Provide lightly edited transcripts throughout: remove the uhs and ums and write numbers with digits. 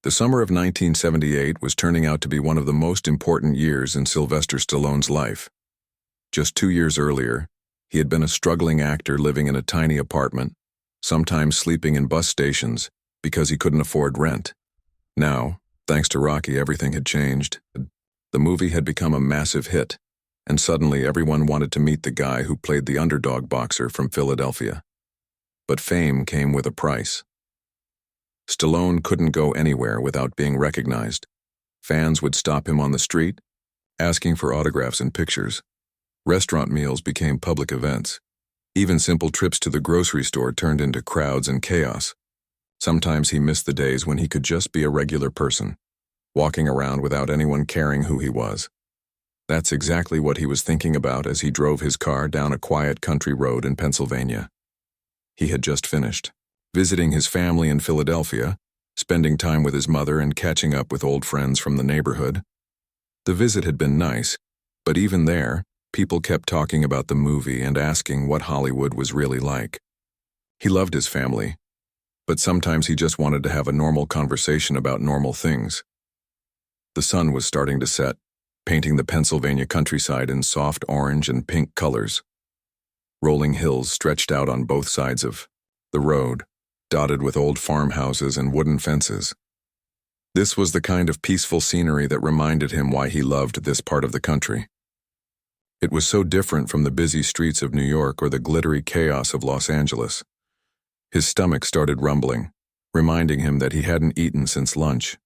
The summer of 1978 was turning out to be one of the most important years in Sylvester Stallone's life. Just 2 years earlier, he had been a struggling actor living in a tiny apartment, sometimes sleeping in bus stations because he couldn't afford rent. Now, thanks to Rocky, everything had changed. The movie had become a massive hit, and suddenly everyone wanted to meet the guy who played the underdog boxer from Philadelphia. But fame came with a price. Stallone couldn't go anywhere without being recognized. Fans would stop him on the street, asking for autographs and pictures. Restaurant meals became public events. Even simple trips to the grocery store turned into crowds and chaos. Sometimes he missed the days when he could just be a regular person, walking around without anyone caring who he was. That's exactly what he was thinking about as he drove his car down a quiet country road in Pennsylvania. He had just finished visiting his family in Philadelphia, spending time with his mother and catching up with old friends from the neighborhood. The visit had been nice, but even there, people kept talking about the movie and asking what Hollywood was really like. He loved his family, but sometimes he just wanted to have a normal conversation about normal things. The sun was starting to set, painting the Pennsylvania countryside in soft orange and pink colors. Rolling hills stretched out on both sides of the road, dotted with old farmhouses and wooden fences. This was the kind of peaceful scenery that reminded him why he loved this part of the country. It was so different from the busy streets of New York or the glittery chaos of Los Angeles. His stomach started rumbling, reminding him that he hadn't eaten since lunch.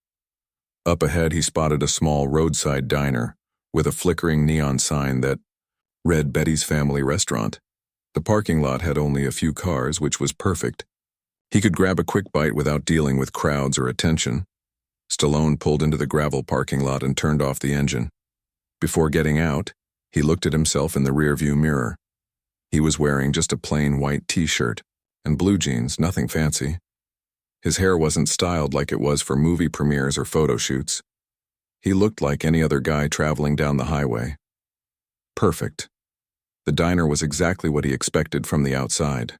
Up ahead, he spotted a small roadside diner with a flickering neon sign that read Betty's Family Restaurant. The parking lot had only a few cars, which was perfect. He could grab a quick bite without dealing with crowds or attention. Stallone pulled into the gravel parking lot and turned off the engine. Before getting out, he looked at himself in the rearview mirror. He was wearing just a plain white t-shirt and blue jeans, nothing fancy. His hair wasn't styled like it was for movie premieres or photo shoots. He looked like any other guy traveling down the highway. Perfect. The diner was exactly what he expected from the outside.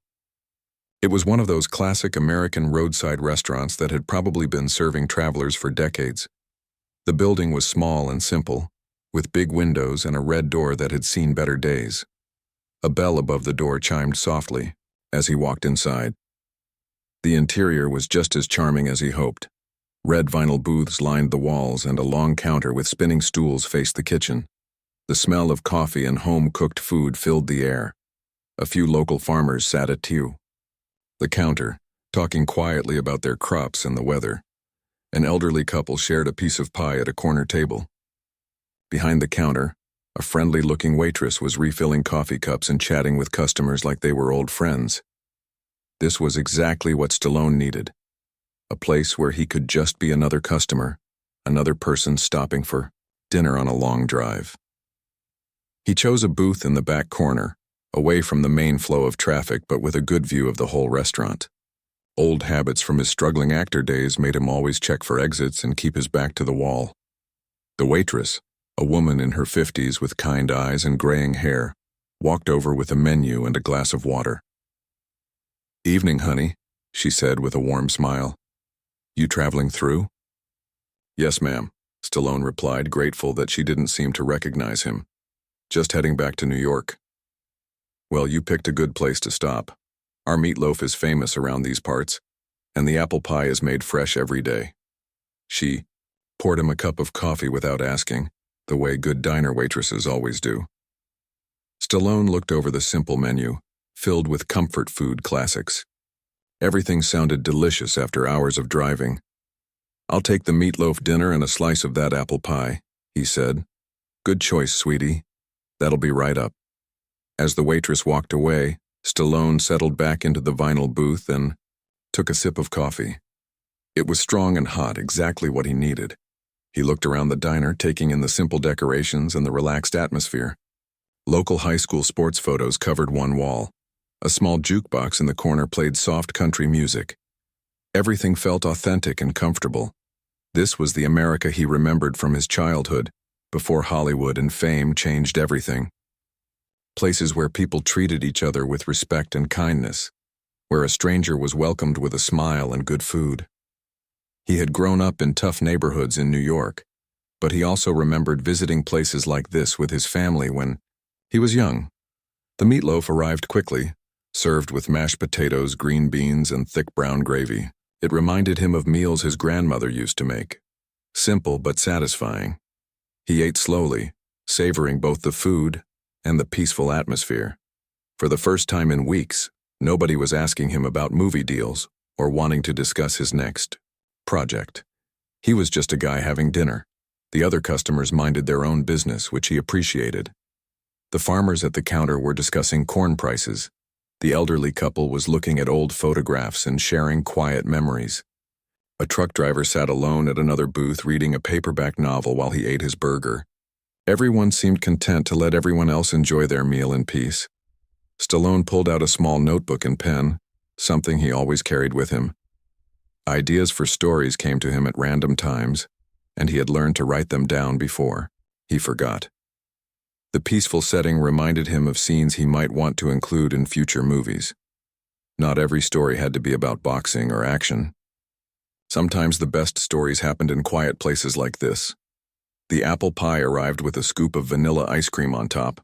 It was one of those classic American roadside restaurants that had probably been serving travelers for decades. The building was small and simple, with big windows and a red door that had seen better days. A bell above the door chimed softly as he walked inside. The interior was just as charming as he hoped. Red vinyl booths lined the walls and a long counter with spinning stools faced the kitchen. The smell of coffee and home-cooked food filled the air. A few local farmers sat at two. The counter, talking quietly about their crops and the weather. An elderly couple shared a piece of pie at a corner table. Behind the counter, a friendly-looking waitress was refilling coffee cups and chatting with customers like they were old friends. This was exactly what Stallone needed. A place where he could just be another customer, another person stopping for dinner on a long drive. He chose a booth in the back corner, away from the main flow of traffic but with a good view of the whole restaurant. Old habits from his struggling actor days made him always check for exits and keep his back to the wall. The waitress, a woman in her 50s with kind eyes and graying hair, walked over with a menu and a glass of water. "Evening, honey," she said with a warm smile. "You traveling through?" "Yes, ma'am," Stallone replied, grateful that she didn't seem to recognize him. "Just heading back to New York." "Well, you picked a good place to stop. Our meatloaf is famous around these parts, and the apple pie is made fresh every day." She poured him a cup of coffee without asking, the way good diner waitresses always do. Stallone looked over the simple menu, filled with comfort food classics. Everything sounded delicious after hours of driving. "I'll take the meatloaf dinner and a slice of that apple pie," he said. "Good choice, sweetie. That'll be right up." As the waitress walked away, Stallone settled back into the vinyl booth and took a sip of coffee. It was strong and hot, exactly what he needed. He looked around the diner, taking in the simple decorations and the relaxed atmosphere. Local high school sports photos covered one wall. A small jukebox in the corner played soft country music. Everything felt authentic and comfortable. This was the America he remembered from his childhood, before Hollywood and fame changed everything. Places where people treated each other with respect and kindness, where a stranger was welcomed with a smile and good food. He had grown up in tough neighborhoods in New York, but he also remembered visiting places like this with his family when he was young. The meatloaf arrived quickly, served with mashed potatoes, green beans, and thick brown gravy. It reminded him of meals his grandmother used to make. Simple but satisfying. He ate slowly, savoring both the food and the peaceful atmosphere. For the first time in weeks, nobody was asking him about movie deals or wanting to discuss his next project. He was just a guy having dinner. The other customers minded their own business, which he appreciated. The farmers at the counter were discussing corn prices. The elderly couple was looking at old photographs and sharing quiet memories. A truck driver sat alone at another booth reading a paperback novel while he ate his burger. Everyone seemed content to let everyone else enjoy their meal in peace. Stallone pulled out a small notebook and pen, something he always carried with him. Ideas for stories came to him at random times, and he had learned to write them down before he forgot. The peaceful setting reminded him of scenes he might want to include in future movies. Not every story had to be about boxing or action. Sometimes the best stories happened in quiet places like this. The apple pie arrived with a scoop of vanilla ice cream on top.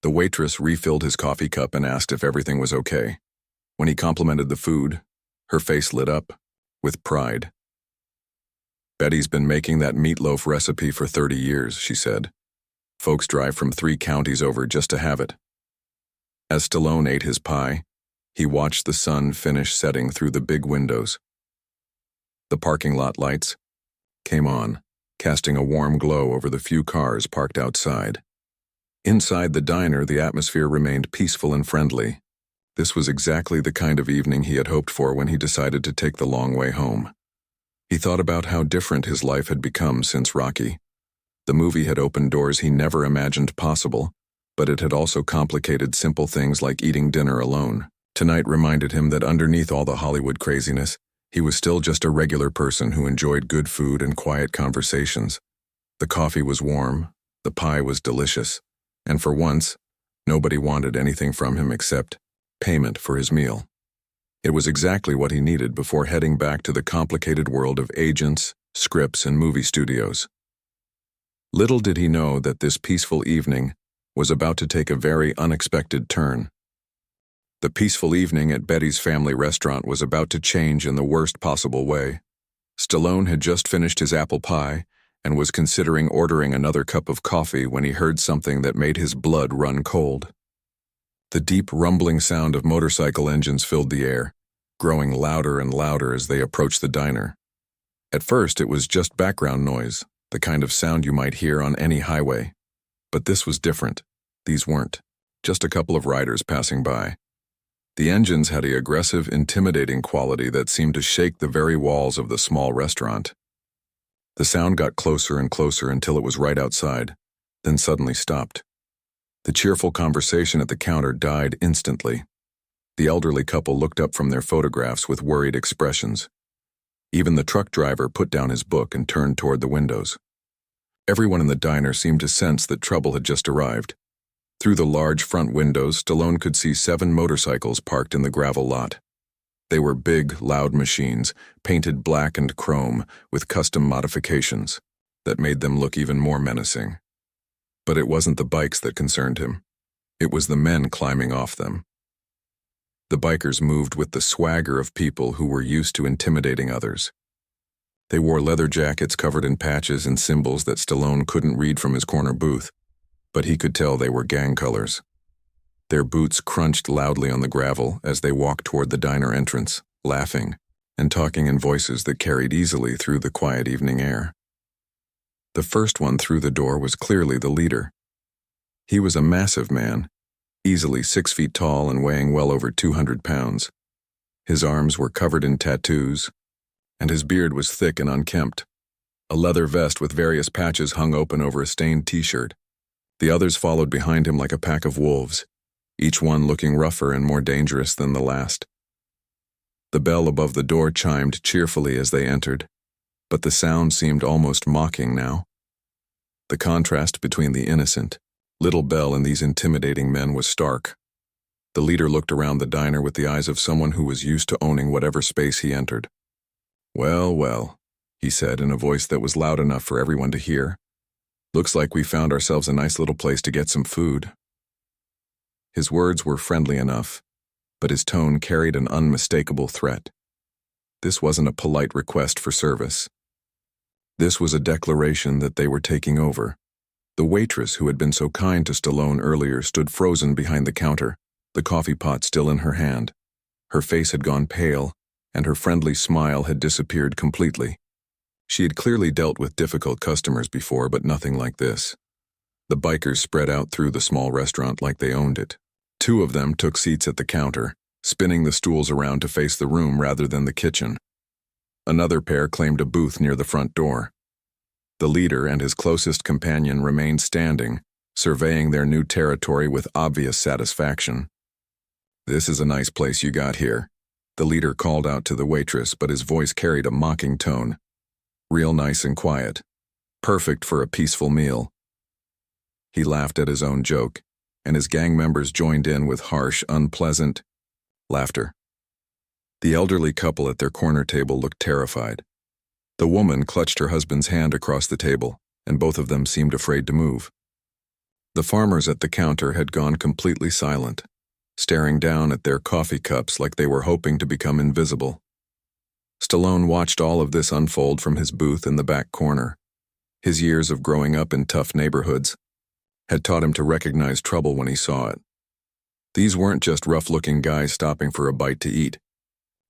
The waitress refilled his coffee cup and asked if everything was okay. When he complimented the food, her face lit up with pride. "Betty's been making that meatloaf recipe for 30 years, she said. Folks drive from 3 counties over just to have it." As Stallone ate his pie, he watched the sun finish setting through the big windows. The parking lot lights came on, casting a warm glow over the few cars parked outside. Inside the diner, the atmosphere remained peaceful and friendly. This was exactly the kind of evening he had hoped for when he decided to take the long way home. He thought about how different his life had become since Rocky. The movie had opened doors he never imagined possible, but it had also complicated simple things like eating dinner alone. Tonight reminded him that underneath all the Hollywood craziness, he was still just a regular person who enjoyed good food and quiet conversations. The coffee was warm, the pie was delicious, and for once, nobody wanted anything from him except payment for his meal. It was exactly what he needed before heading back to the complicated world of agents, scripts, and movie studios. Little did he know that this peaceful evening was about to take a very unexpected turn. The peaceful evening at Betty's family restaurant was about to change in the worst possible way. Stallone had just finished his apple pie and was considering ordering another cup of coffee when he heard something that made his blood run cold. The deep rumbling sound of motorcycle engines filled the air, growing louder and louder as they approached the diner. At first, it was just background noise, the kind of sound you might hear on any highway. But this was different. These weren't just a couple of riders passing by. The engines had an aggressive, intimidating quality that seemed to shake the very walls of the small restaurant. The sound got closer and closer until it was right outside, then suddenly stopped. The cheerful conversation at the counter died instantly. The elderly couple looked up from their photographs with worried expressions. Even the truck driver put down his book and turned toward the windows. Everyone in the diner seemed to sense that trouble had just arrived. Through the large front windows, Stallone could see 7 motorcycles parked in the gravel lot. They were big, loud machines, painted black and chrome, with custom modifications that made them look even more menacing. But it wasn't the bikes that concerned him. It was the men climbing off them. The bikers moved with the swagger of people who were used to intimidating others. They wore leather jackets covered in patches and symbols that Stallone couldn't read from his corner booth, but he could tell they were gang colors. Their boots crunched loudly on the gravel as they walked toward the diner entrance, laughing and talking in voices that carried easily through the quiet evening air. The first one through the door was clearly the leader. He was a massive man, easily 6 feet tall and weighing well over 200 pounds. His arms were covered in tattoos, and his beard was thick and unkempt. A leather vest with various patches hung open over a stained t-shirt. The others followed behind him like a pack of wolves, each one looking rougher and more dangerous than the last. The bell above the door chimed cheerfully as they entered, but the sound seemed almost mocking now. The contrast between the innocent, little bell and these intimidating men was stark. The leader looked around the diner with the eyes of someone who was used to owning whatever space he entered. "Well, well," he said in a voice that was loud enough for everyone to hear. "Looks like we found ourselves a nice little place to get some food." His words were friendly enough, but his tone carried an unmistakable threat. This wasn't a polite request for service. This was a declaration that they were taking over. The waitress who had been so kind to Stallone earlier stood frozen behind the counter, the coffee pot still in her hand. Her face had gone pale, and her friendly smile had disappeared completely. She had clearly dealt with difficult customers before, but nothing like this. The bikers spread out through the small restaurant like they owned it. Two of them took seats at the counter, spinning the stools around to face the room rather than the kitchen. Another pair claimed a booth near the front door. The leader and his closest companion remained standing, surveying their new territory with obvious satisfaction. "This is a nice place you got here," the leader called out to the waitress, but his voice carried a mocking tone. "Real nice and quiet. Perfect for a peaceful meal." He laughed at his own joke, and his gang members joined in with harsh, unpleasant laughter. The elderly couple at their corner table looked terrified. The woman clutched her husband's hand across the table, and both of them seemed afraid to move. The farmers at the counter had gone completely silent, staring down at their coffee cups like they were hoping to become invisible. Stallone watched all of this unfold from his booth in the back corner. His years of growing up in tough neighborhoods had taught him to recognize trouble when he saw it. These weren't just rough-looking guys stopping for a bite to eat.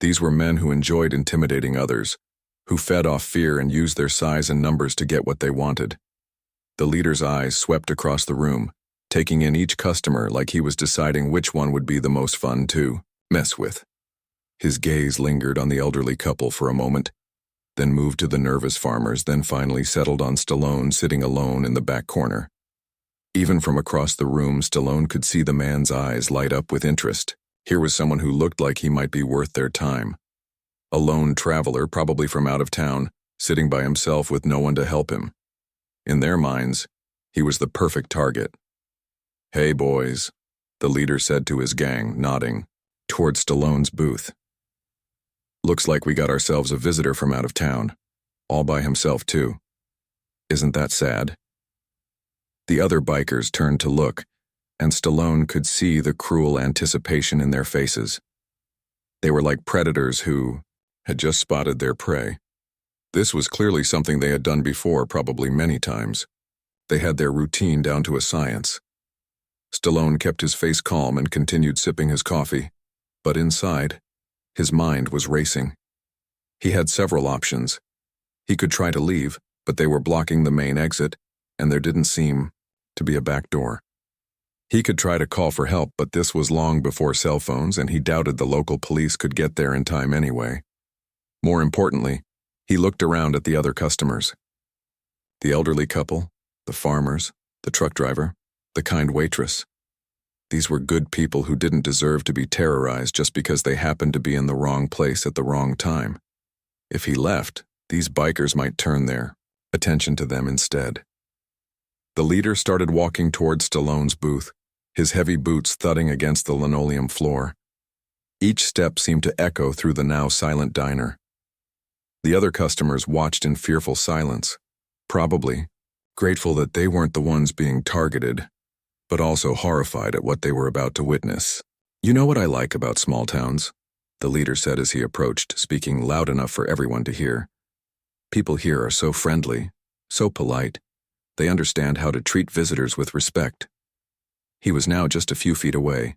These were men who enjoyed intimidating others, who fed off fear and used their size and numbers to get what they wanted. The leader's eyes swept across the room, taking in each customer like he was deciding which one would be the most fun to mess with. His gaze lingered on the elderly couple for a moment, then moved to the nervous farmers, then finally settled on Stallone sitting alone in the back corner. Even from across the room, Stallone could see the man's eyes light up with interest. Here was someone who looked like he might be worth their time. A lone traveler, probably from out of town, sitting by himself with no one to help him. In their minds, he was the perfect target. "Hey, boys," the leader said to his gang, nodding toward Stallone's booth. "Looks like we got ourselves a visitor from out of town, all by himself too. Isn't that sad?" The other bikers turned to look, and Stallone could see the cruel anticipation in their faces. They were like predators who had just spotted their prey. This was clearly something they had done before, probably many times. They had their routine down to a science. Stallone kept his face calm and continued sipping his coffee, but inside, his mind was racing. He had several options. He could try to leave, but they were blocking the main exit, and there didn't seem to be a back door. He could try to call for help, but this was long before cell phones, and he doubted the local police could get there in time anyway. More importantly, he looked around at the other customers. The elderly couple, the farmers, the truck driver, the kind waitress. These were good people who didn't deserve to be terrorized just because they happened to be in the wrong place at the wrong time. If he left, these bikers might turn their attention to them instead. The leader started walking towards Stallone's booth, his heavy boots thudding against the linoleum floor. Each step seemed to echo through the now silent diner. The other customers watched in fearful silence, probably grateful that they weren't the ones being targeted, but also horrified at what they were about to witness. "You know what I like about small towns?" the leader said as he approached, speaking loud enough for everyone to hear. "People here are so friendly, so polite. They understand how to treat visitors with respect." He was now just a few feet away,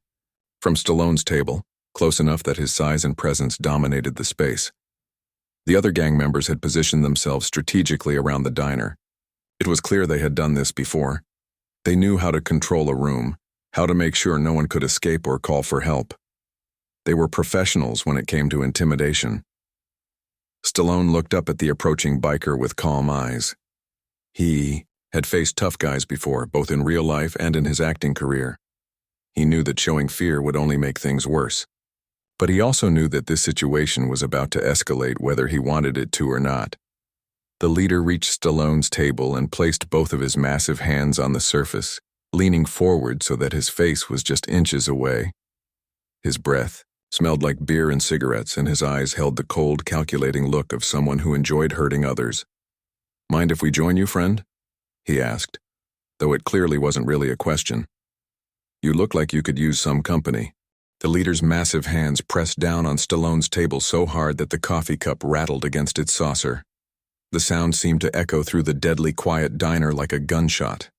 from Stallone's table, close enough that his size and presence dominated the space. The other gang members had positioned themselves strategically around the diner. It was clear they had done this before. They knew how to control a room, how to make sure no one could escape or call for help. They were professionals when it came to intimidation. Stallone looked up at the approaching biker with calm eyes. He had faced tough guys before, both in real life and in his acting career. He knew that showing fear would only make things worse. But he also knew that this situation was about to escalate whether he wanted it to or not. The leader reached Stallone's table and placed both of his massive hands on the surface, leaning forward so that his face was just inches away. His breath, Smelled like beer and cigarettes, and his eyes held the cold, calculating look of someone who enjoyed hurting others. "Mind if we join you, friend?" he asked, though it clearly wasn't really a question. "You look like you could use some company." The leader's massive hands pressed down on Stallone's table so hard that the coffee cup rattled against its saucer. The sound seemed to echo through the deadly quiet diner like a gunshot.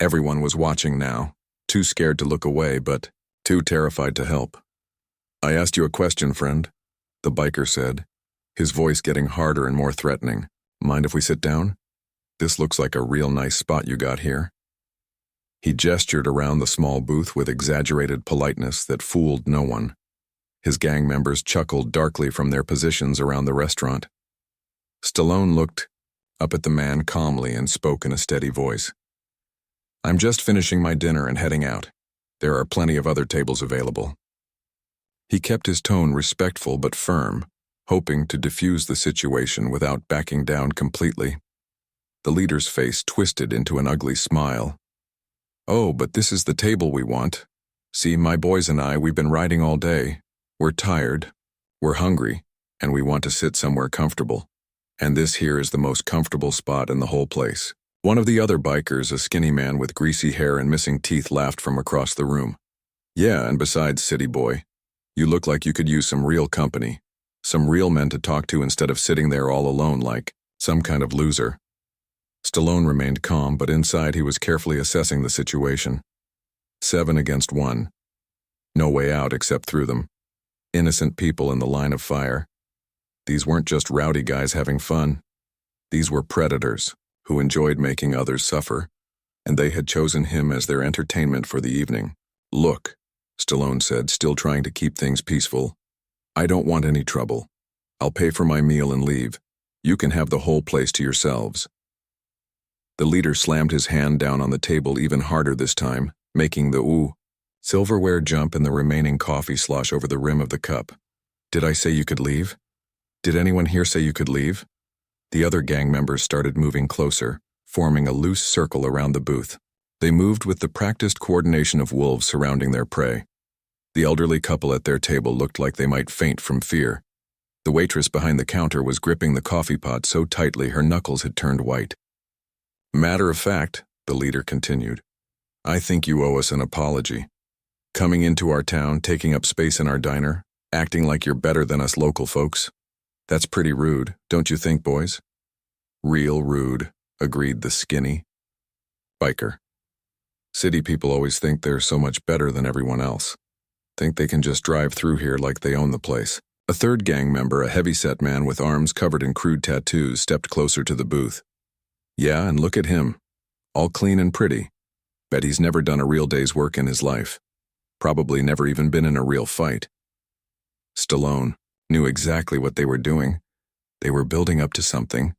Everyone was watching now, too scared to look away, but too terrified to help. "I asked you a question, friend," the biker said, his voice getting harder and more threatening. "Mind if we sit down? This looks like a real nice spot you got here." He gestured around the small booth with exaggerated politeness that fooled no one. His gang members chuckled darkly from their positions around the restaurant. Stallone looked up at the man calmly and spoke in a steady voice. "I'm just finishing my dinner and heading out. There are plenty of other tables available." He kept his tone respectful but firm, hoping to diffuse the situation without backing down completely. The leader's face twisted into an ugly smile. "Oh, but this is the table we want. See, my boys and we've been riding all day. We're tired, we're hungry, and we want to sit somewhere comfortable. And this here is the most comfortable spot in the whole place." One of the other bikers, a skinny man with greasy hair and missing teeth, laughed from across the room. "Yeah, and besides, city boy, you look like you could use some real company. Some real men to talk to instead of sitting there all alone like some kind of loser." Stallone remained calm, but inside he was carefully assessing the situation. 7 against 1. No way out except through them. Innocent people in the line of fire. These weren't just rowdy guys having fun. These were predators who enjoyed making others suffer, and they had chosen him as their entertainment for the evening. "Look," Stallone said, still trying to keep things peaceful. "I don't want any trouble. I'll pay for my meal and leave. You can have the whole place to yourselves." The leader slammed his hand down on the table even harder this time, making the silverware jump and the remaining coffee slosh over the rim of the cup. "Did I say you could leave? Did anyone here say you could leave?" The other gang members started moving closer, forming a loose circle around the booth. They moved with the practiced coordination of wolves surrounding their prey. The elderly couple at their table looked like they might faint from fear. The waitress behind the counter was gripping the coffee pot so tightly her knuckles had turned white. "Matter of fact," the leader continued, "I think you owe us an apology. Coming into our town, taking up space in our diner, acting like you're better than us local folks. That's pretty rude, don't you think, boys?" "Real rude," agreed the skinny biker. "City people always think they're so much better than everyone else. Think they can just drive through here like they own the place." A third gang member, a heavy-set man with arms covered in crude tattoos, stepped closer to the booth. "Yeah, and look at him. All clean and pretty. Bet he's never done a real day's work in his life. Probably never even been in a real fight." Stallone knew exactly what they were doing. They were building up to something,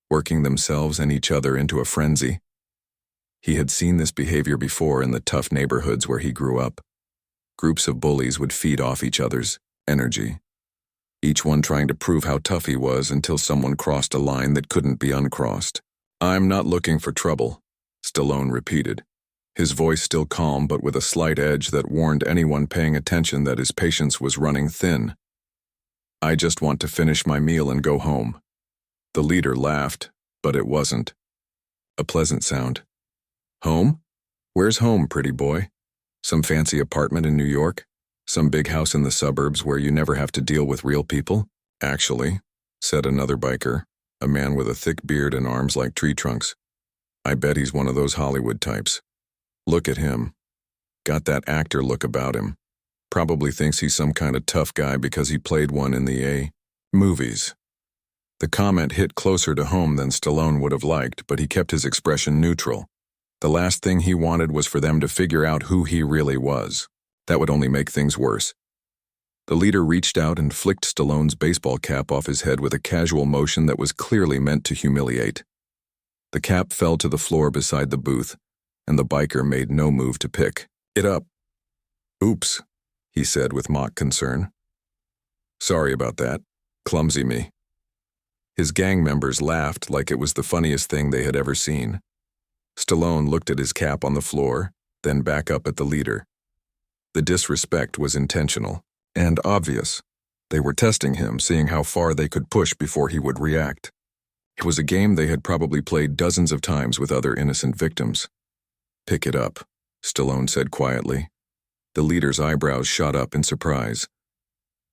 working themselves and each other into a frenzy. He had seen this behavior before in the tough neighborhoods where he grew up. Groups of bullies would feed off each other's energy, each one trying to prove how tough he was until someone crossed a line that couldn't be uncrossed. "I'm not looking for trouble," Stallone repeated, his voice still calm but with a slight edge that warned anyone paying attention that his patience was running thin. "I just want to finish my meal and go home." The leader laughed, but it wasn't a pleasant sound. "Home? Where's home, pretty boy? Some fancy apartment in New York? Some big house in the suburbs where you never have to deal with real people?" "Actually," said another biker, a man with a thick beard and arms like tree trunks, "I bet he's one of those Hollywood types. Look at him. Got that actor look about him. Probably thinks he's some kind of tough guy because he played one in the movies." The comment hit closer to home than Stallone would have liked, but he kept his expression neutral. The last thing he wanted was for them to figure out who he really was. That would only make things worse. The leader reached out and flicked Stallone's baseball cap off his head with a casual motion that was clearly meant to humiliate. The cap fell to the floor beside the booth, and the biker made no move to pick it up. "Oops," he said with mock concern. "Sorry about that. Clumsy me." His gang members laughed like it was the funniest thing they had ever seen. Stallone looked at his cap on the floor, then back up at the leader. The disrespect was intentional. and obvious. They were testing him, seeing how far they could push before he would react. It was a game they had probably played dozens of times with other innocent victims. "Pick it up," Stallone said quietly. The leader's eyebrows shot up in surprise.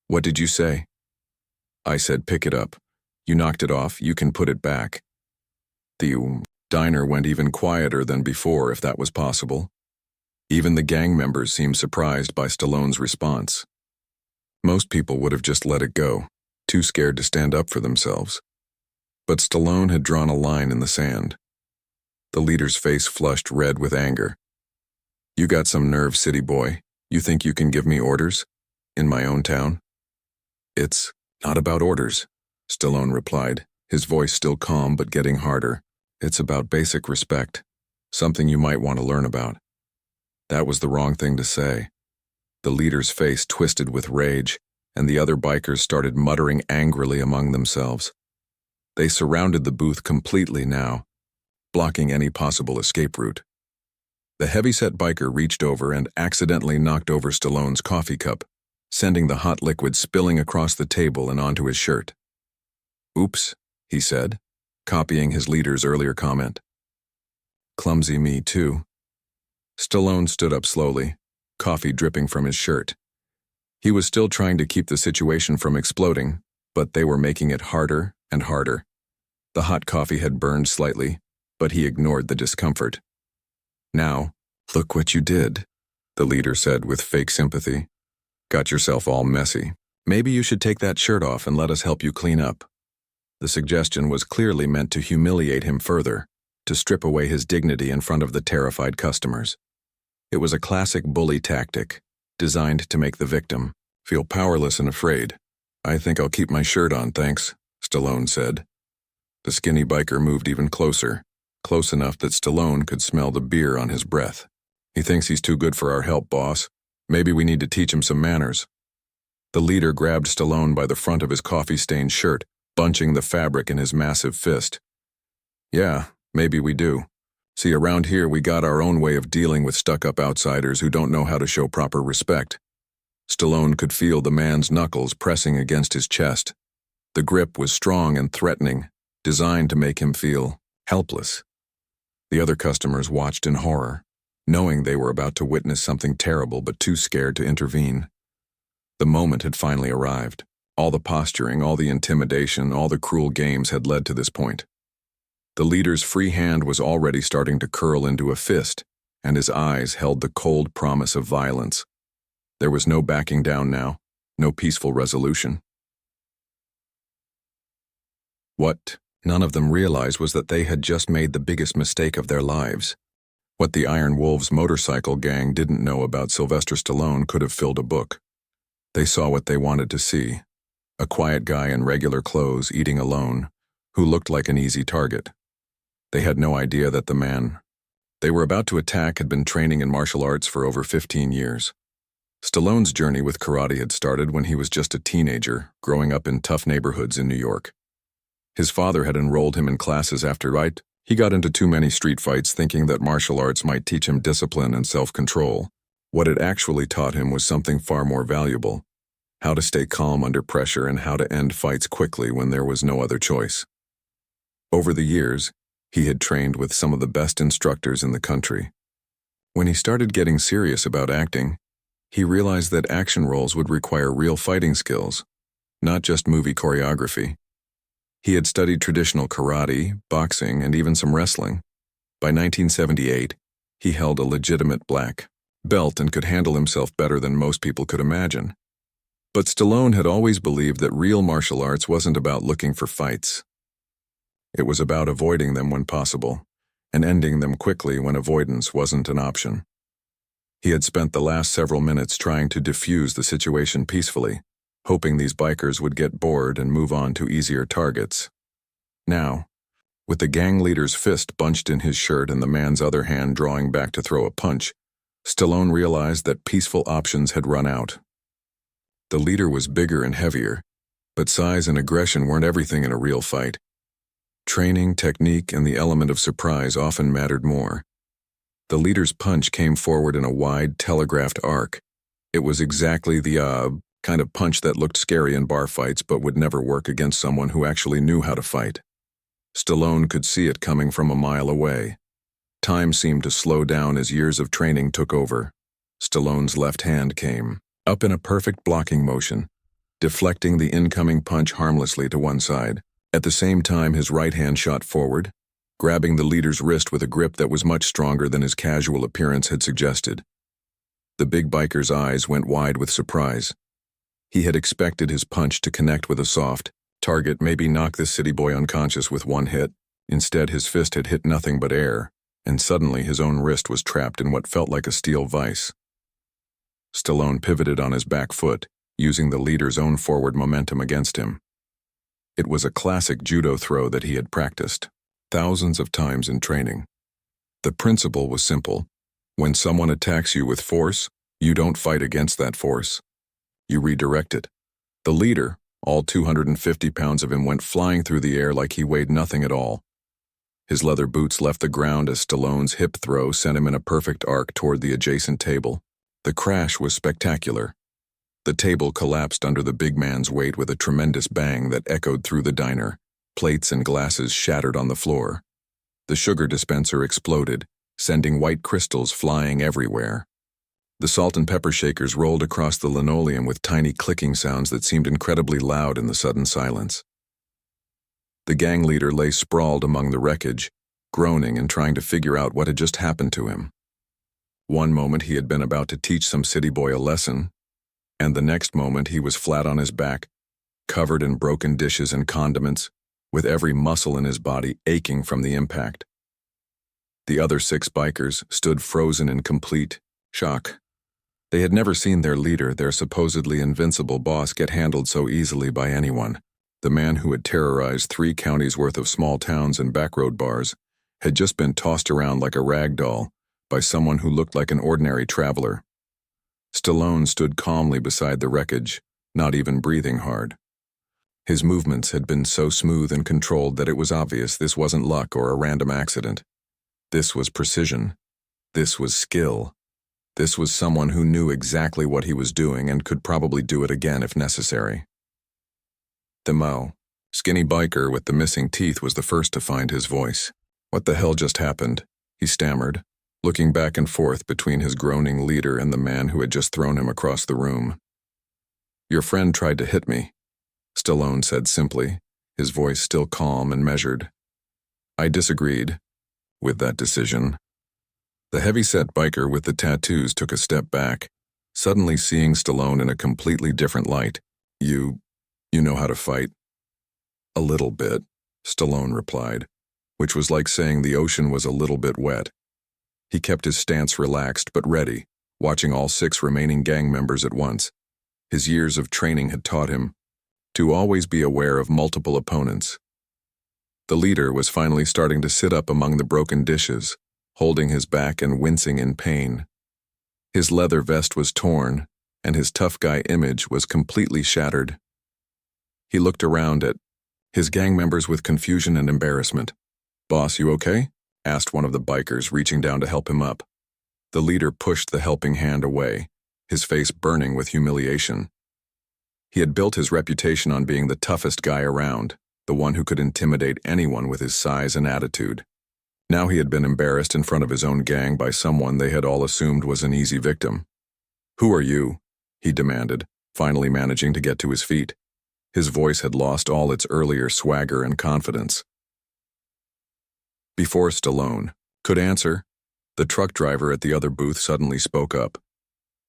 "What did you say?" "I said pick it up. You knocked it off, you can put it back." The diner went even quieter than before, if that was possible. Even the gang members seemed surprised by Stallone's response. Most people would have just let it go, too scared to stand up for themselves. But Stallone had drawn a line in the sand. The leader's face flushed red with anger. "You got some nerve, city boy. You think you can give me orders? In my own town?" "It's not about orders," Stallone replied, his voice still calm but getting harder. "It's about basic respect, something you might want to learn about." That was the wrong thing to say. The leader's face twisted with rage, and the other bikers started muttering angrily among themselves. They surrounded the booth completely now, blocking any possible escape route. The heavyset biker reached over and accidentally knocked over Stallone's coffee cup, sending the hot liquid spilling across the table and onto his shirt. "Oops," he said, copying his leader's earlier comment. "Clumsy me, too." Stallone stood up slowly, coffee dripping from his shirt. He was still trying to keep the situation from exploding, but they were making it harder and harder. The hot coffee had burned slightly, but he ignored the discomfort. "Now, look what you did," the leader said with fake sympathy. "Got yourself all messy. Maybe you should take that shirt off and let us help you clean up." The suggestion was clearly meant to humiliate him further, to strip away his dignity in front of the terrified customers. It was a classic bully tactic, designed to make the victim feel powerless and afraid. "I think I'll keep my shirt on, thanks," Stallone said. The skinny biker moved even closer, close enough that Stallone could smell the beer on his breath. "He thinks he's too good for our help, boss. Maybe we need to teach him some manners." The leader grabbed Stallone by the front of his coffee-stained shirt, bunching the fabric in his massive fist. "Yeah, maybe we do. See, around here we got our own way of dealing with stuck-up outsiders who don't know how to show proper respect." Stallone could feel the man's knuckles pressing against his chest. The grip was strong and threatening, designed to make him feel helpless. The other customers watched in horror, knowing they were about to witness something terrible but too scared to intervene. The moment had finally arrived. All the posturing, all the intimidation, all the cruel games had led to this point. The leader's free hand was already starting to curl into a fist, and his eyes held the cold promise of violence. There was no backing down now, no peaceful resolution. What none of them realized was that they had just made the biggest mistake of their lives. What the Iron Wolves motorcycle gang didn't know about Sylvester Stallone could have filled a book. They saw what they wanted to see: a quiet guy in regular clothes eating alone, who looked like an easy target. They had no idea that the man they were about to attack had been training in martial arts for over 15 years. Stallone's journey with karate had started when he was just a teenager, growing up in tough neighborhoods in New York. His father had enrolled him in classes after he got into too many street fights, thinking that martial arts might teach him discipline and self-control. What it actually taught him was something far more valuable: how to stay calm under pressure and how to end fights quickly when there was no other choice. Over the years, he had trained with some of the best instructors in the country. When he started getting serious about acting, he realized that action roles would require real fighting skills, not just movie choreography. He had studied traditional karate, boxing, and even some wrestling. By 1978, he held a legitimate black belt and could handle himself better than most people could imagine. But Stallone had always believed that real martial arts wasn't about looking for fights. It was about avoiding them when possible, and ending them quickly when avoidance wasn't an option. He had spent the last several minutes trying to defuse the situation peacefully, hoping these bikers would get bored and move on to easier targets. Now, with the gang leader's fist bunched in his shirt and the man's other hand drawing back to throw a punch, Stallone realized that peaceful options had run out. The leader was bigger and heavier, but size and aggression weren't everything in a real fight. Training, technique, and the element of surprise often mattered more. The leader's punch came forward in a wide, telegraphed arc. It was exactly the Kind of punch that looked scary in bar fights but would never work against someone who actually knew how to fight. Stallone could see it coming from a mile away. Time seemed to slow down as years of training took over. Stallone's left hand came up in a perfect blocking motion, deflecting the incoming punch harmlessly to one side. At the same time, his right hand shot forward, grabbing the leader's wrist with a grip that was much stronger than his casual appearance had suggested. The big biker's eyes went wide with surprise. He had expected his punch to connect with a soft target, maybe knock this city boy unconscious with one hit. Instead, his fist had hit nothing but air, and suddenly his own wrist was trapped in what felt like a steel vise. Stallone pivoted on his back foot, using the leader's own forward momentum against him. It was a classic judo throw that he had practiced thousands of times in training. The principle was simple. When someone attacks you with force, you don't fight against that force. You redirect it. The leader, all 250 pounds of him, went flying through the air like he weighed nothing at all. His leather boots left the ground as Stallone's hip throw sent him in a perfect arc toward the adjacent table. The crash was spectacular. The table collapsed under the big man's weight with a tremendous bang that echoed through the diner. Plates and glasses shattered on the floor. The sugar dispenser exploded, sending white crystals flying everywhere. The salt and pepper shakers rolled across the linoleum with tiny clicking sounds that seemed incredibly loud in the sudden silence. The gang leader lay sprawled among the wreckage, groaning and trying to figure out what had just happened to him. One moment he had been about to teach some city boy a lesson, and the next moment he was flat on his back, covered in broken dishes and condiments, with every muscle in his body aching from the impact. The other 6 bikers stood frozen in complete shock. They had never seen their leader, their supposedly invincible boss, get handled so easily by anyone. The man who had terrorized 3 counties worth of small towns and backroad bars had just been tossed around like a rag doll by someone who looked like an ordinary traveler. Stallone stood calmly beside the wreckage, not even breathing hard. His movements had been so smooth and controlled that it was obvious this wasn't luck or a random accident. This was precision. This was skill. This was someone who knew exactly what he was doing and could probably do it again if necessary. The skinny biker with the missing teeth was the first to find his voice. "What the hell just happened?" he stammered, looking back and forth between his groaning leader and the man who had just thrown him across the room. "Your friend tried to hit me," Stallone said simply, his voice still calm and measured. "I disagreed with that decision." The heavy-set biker with the tattoos took a step back, suddenly seeing Stallone in a completely different light. You know how to fight?" "A little bit," Stallone replied, which was like saying the ocean was a little bit wet. He kept his stance relaxed but ready, watching all 6 remaining gang members at once. His years of training had taught him to always be aware of multiple opponents. The leader was finally starting to sit up among the broken dishes, holding his back and wincing in pain. His leather vest was torn, and his tough guy image was completely shattered. He looked around at his gang members with confusion and embarrassment. "Boss, you okay?" asked one of the bikers, reaching down to help him up. The leader pushed the helping hand away, his face burning with humiliation. He had built his reputation on being the toughest guy around, the one who could intimidate anyone with his size and attitude. Now he had been embarrassed in front of his own gang by someone they had all assumed was an easy victim. "Who are you?" he demanded, finally managing to get to his feet. His voice had lost all its earlier swagger and confidence. Before Stallone could answer, the truck driver at the other booth suddenly spoke up.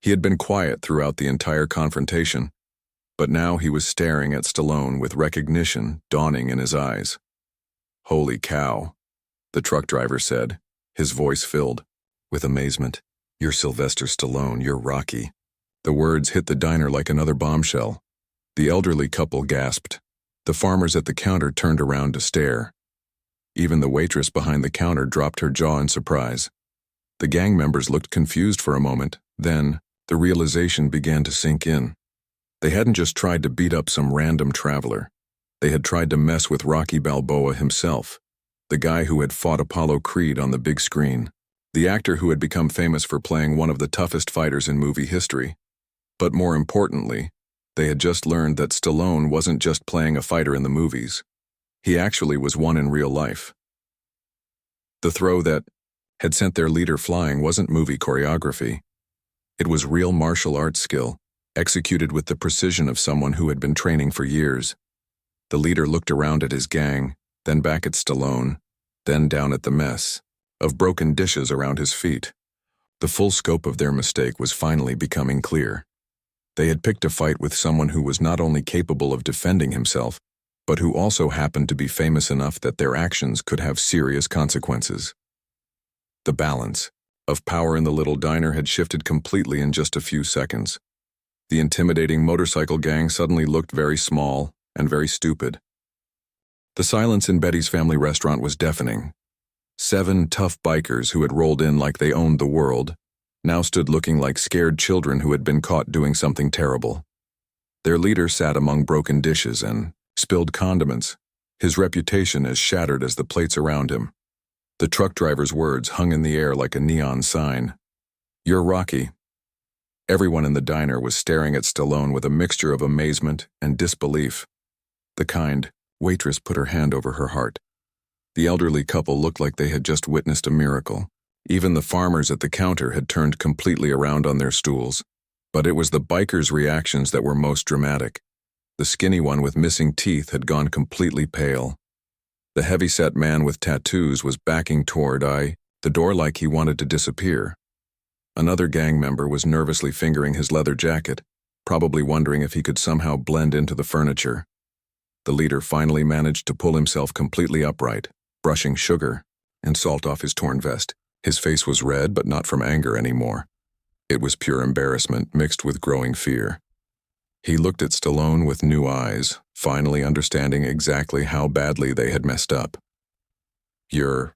He had been quiet throughout the entire confrontation, but now he was staring at Stallone with recognition dawning in his eyes. "Holy cow," the truck driver said, his voice filled with amazement. "You're Sylvester Stallone, you're Rocky." The words hit the diner like another bombshell. The elderly couple gasped. The farmers at the counter turned around to stare. Even the waitress behind the counter dropped her jaw in surprise. The gang members looked confused for a moment, then the realization began to sink in. They hadn't just tried to beat up some random traveler. They had tried to mess with Rocky Balboa himself, the guy who had fought Apollo Creed on the big screen, the actor who had become famous for playing one of the toughest fighters in movie history. But more importantly, They had just learned that Stallone wasn't just playing a fighter in the movies. He actually was one in real life. The throw that had sent their leader flying wasn't movie choreography. It was real martial arts skill, executed with the precision of someone who had been training for years. The leader looked around at his gang, then back at Stallone, then down at the mess of broken dishes around his feet. The full scope of their mistake was finally becoming clear. They had picked a fight with someone who was not only capable of defending himself, but who also happened to be famous enough that their actions could have serious consequences. The balance of power in the little diner had shifted completely in just a few seconds. The intimidating motorcycle gang suddenly looked very small and very stupid. The silence in Betty's family restaurant was deafening. 7 tough bikers who had rolled in like they owned the world now stood looking like scared children who had been caught doing something terrible. Their leader sat among broken dishes and spilled condiments, his reputation as shattered as the plates around him. The truck driver's words hung in the air like a neon sign. "You're Rocky." Everyone in the diner was staring at Stallone with a mixture of amazement and disbelief. The kind waitress put her hand over her heart. The elderly couple looked like they had just witnessed a miracle. Even the farmers at the counter had turned completely around on their stools. But it was the bikers' reactions that were most dramatic. The skinny one with missing teeth had gone completely pale. The heavy-set man with tattoos was backing toward the door like he wanted to disappear. Another gang member was nervously fingering his leather jacket, probably wondering if he could somehow blend into the furniture. The leader finally managed to pull himself completely upright, brushing sugar and salt off his torn vest. His face was red, but not from anger anymore. It was pure embarrassment mixed with growing fear. He looked at Stallone with new eyes, finally understanding exactly how badly they had messed up. You're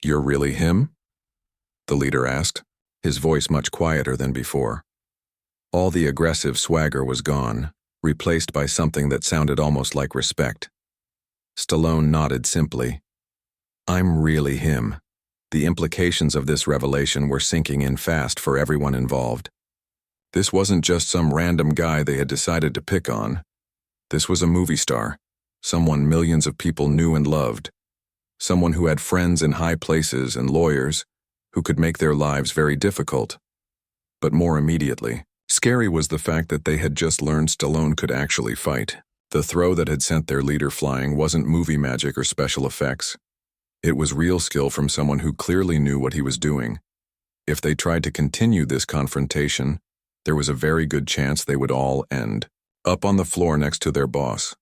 really him?" the leader asked, his voice much quieter than before. All the aggressive swagger was gone, replaced by something that sounded almost like respect. Stallone nodded simply. "I'm really him." The implications of this revelation were sinking in fast for everyone involved. This wasn't just some random guy they had decided to pick on. This was a movie star, someone millions of people knew and loved, someone who had friends in high places and lawyers who could make their lives very difficult. But more immediately, scary was the fact that they had just learned Stallone could actually fight. The throw that had sent their leader flying wasn't movie magic or special effects. It was real skill from someone who clearly knew what he was doing. If they tried to continue this confrontation, there was a very good chance they would all end up on the floor next to their boss.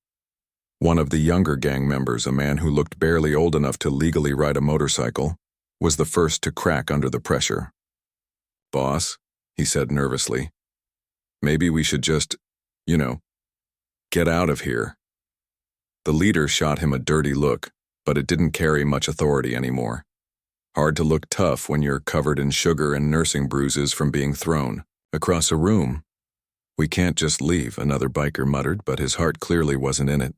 One of the younger gang members, a man who looked barely old enough to legally ride a motorcycle, was the first to crack under the pressure. "Boss," he said nervously, "maybe we should just, get out of here." The leader shot him a dirty look, but it didn't carry much authority anymore. Hard to look tough when you're covered in sugar and nursing bruises from being thrown across a room. "We can't just leave," another biker muttered, but his heart clearly wasn't in it.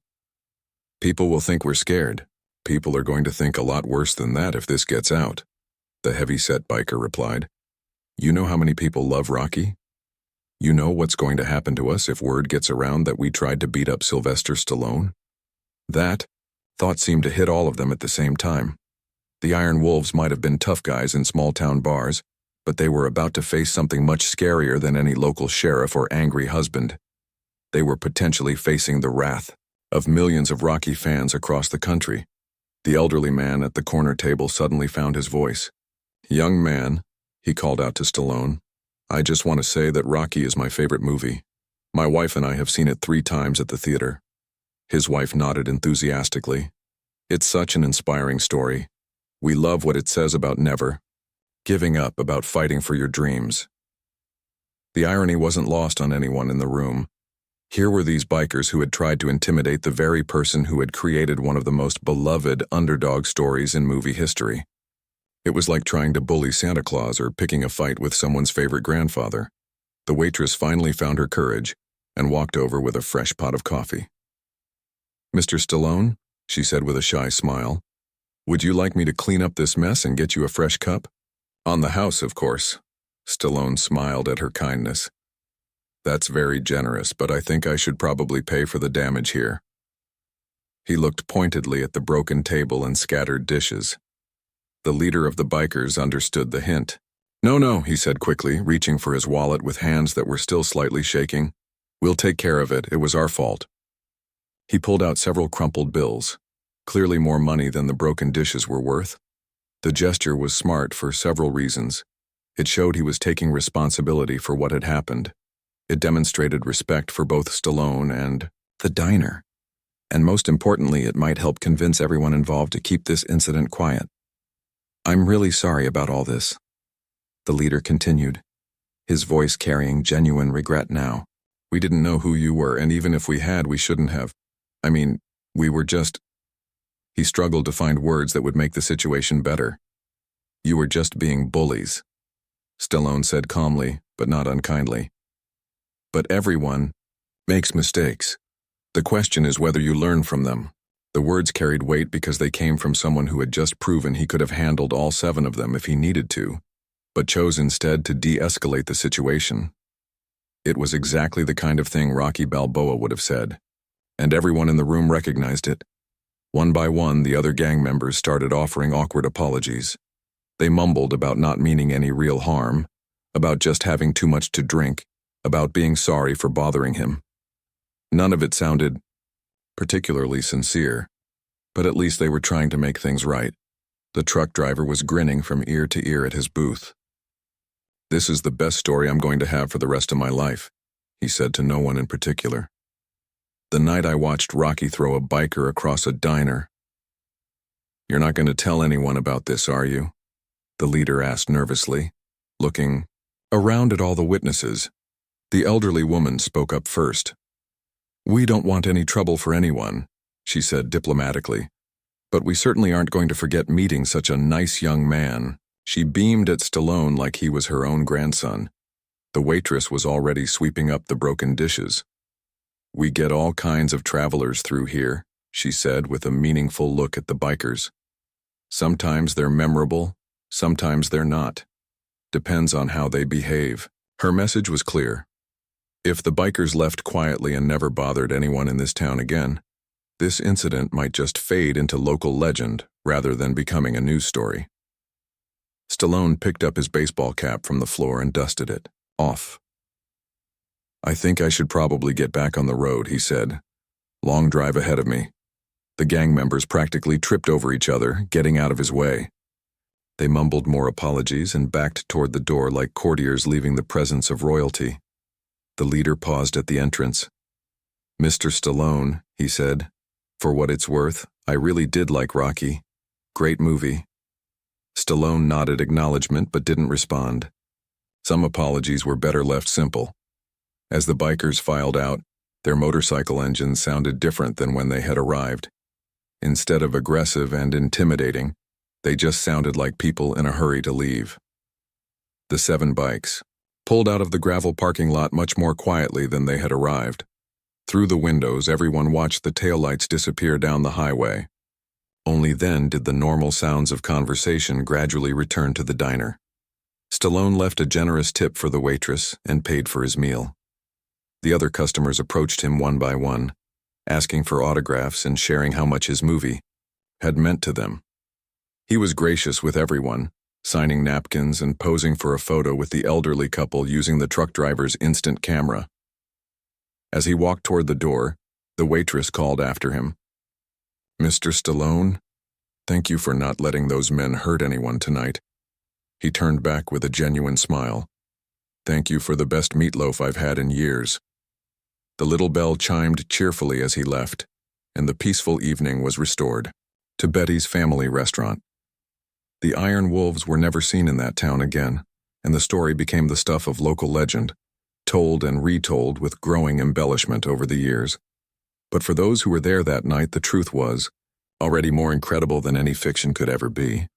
"People will think we're scared. People are going to think a lot worse than that if this gets out," the heavy-set biker replied. "You know how many people love Rocky? You know what's going to happen to us if word gets around that we tried to beat up Sylvester Stallone?" That thought seemed to hit all of them at the same time. The Iron Wolves might have been tough guys in small-town bars, but they were about to face something much scarier than any local sheriff or angry husband. They were potentially facing the wrath of millions of Rocky fans across the country. The elderly man at the corner table suddenly found his voice. "Young man," he called out to Stallone, "I just want to say that Rocky is my favorite movie. My wife and I have seen it 3 times at the theater." His wife nodded enthusiastically. "It's such an inspiring story. We love what it says about never giving up, about fighting for your dreams." The irony wasn't lost on anyone in the room. Here were these bikers who had tried to intimidate the very person who had created one of the most beloved underdog stories in movie history. It was like trying to bully Santa Claus or picking a fight with someone's favorite grandfather. The waitress finally found her courage and walked over with a fresh pot of coffee. "Mr. Stallone," she said with a shy smile, "would you like me to clean up this mess and get you a fresh cup?" "On the house, of course." Stallone smiled at her kindness. That's very generous, but I think I should probably pay for the damage here. He looked pointedly at the broken table and scattered dishes. The leader of the bikers understood the hint. No, he said quickly, reaching for his wallet with hands that were still slightly shaking. We'll take care of it. It was our fault. He pulled out several crumpled bills, clearly more money than the broken dishes were worth. The gesture was smart for several reasons. It showed he was taking responsibility for what had happened. It demonstrated respect for both Stallone and the diner. And most importantly, it might help convince everyone involved to keep this incident quiet. I'm really sorry about all this, the leader continued, his voice carrying genuine regret now. We didn't know who you were, and even if we had, we shouldn't have. We were just... He struggled to find words that would make the situation better. You were just being bullies, Stallone said calmly, but not unkindly. But everyone makes mistakes. The question is whether you learn from them. The words carried weight because they came from someone who had just proven he could have handled all 7 of them if he needed to, but chose instead to de-escalate the situation. It was exactly the kind of thing Rocky Balboa would have said, and everyone in the room recognized it. One by one, the other gang members started offering awkward apologies. They mumbled about not meaning any real harm, about just having too much to drink, about being sorry for bothering him. None of it sounded particularly sincere, but at least they were trying to make things right. The truck driver was grinning from ear to ear at his booth. This is the best story I'm going to have for the rest of my life, he said to no one in particular. The night I watched Rocky throw a biker across a diner. You're not going to tell anyone about this, are you? The leader asked nervously, looking around at all the witnesses. The elderly woman spoke up first. We don't want any trouble for anyone, she said diplomatically, but we certainly aren't going to forget meeting such a nice young man. She beamed at Stallone like he was her own grandson. The waitress was already sweeping up the broken dishes. We get all kinds of travelers through here, she said with a meaningful look at the bikers. Sometimes they're memorable, sometimes they're not. Depends on how they behave. Her message was clear. If the bikers left quietly and never bothered anyone in this town again, this incident might just fade into local legend rather than becoming a news story. Stallone picked up his baseball cap from the floor and dusted it off. I think I should probably get back on the road, he said. Long drive ahead of me. The gang members practically tripped over each other, getting out of his way. They mumbled more apologies and backed toward the door like courtiers leaving the presence of royalty. The leader paused at the entrance. Mr. Stallone, he said, for what it's worth, I really did like Rocky. Great movie. Stallone nodded acknowledgement but didn't respond. Some apologies were better left simple. As the bikers filed out, their motorcycle engines sounded different than when they had arrived. Instead of aggressive and intimidating, they just sounded like people in a hurry to leave. The 7 bikes pulled out of the gravel parking lot much more quietly than they had arrived. Through the windows, everyone watched the taillights disappear down the highway. Only then did the normal sounds of conversation gradually return to the diner. Stallone left a generous tip for the waitress and paid for his meal. The other customers approached him one by one, asking for autographs and sharing how much his movie had meant to them. He was gracious with everyone, signing napkins and posing for a photo with the elderly couple using the truck driver's instant camera. As he walked toward the door, the waitress called after him. Mr. Stallone, thank you for not letting those men hurt anyone tonight. He turned back with a genuine smile. Thank you for the best meatloaf I've had in years. The little bell chimed cheerfully as he left, and the peaceful evening was restored to Betty's family restaurant. The Iron Wolves were never seen in that town again, and the story became the stuff of local legend, told and retold with growing embellishment over the years. But for those who were there that night, the truth was already more incredible than any fiction could ever be.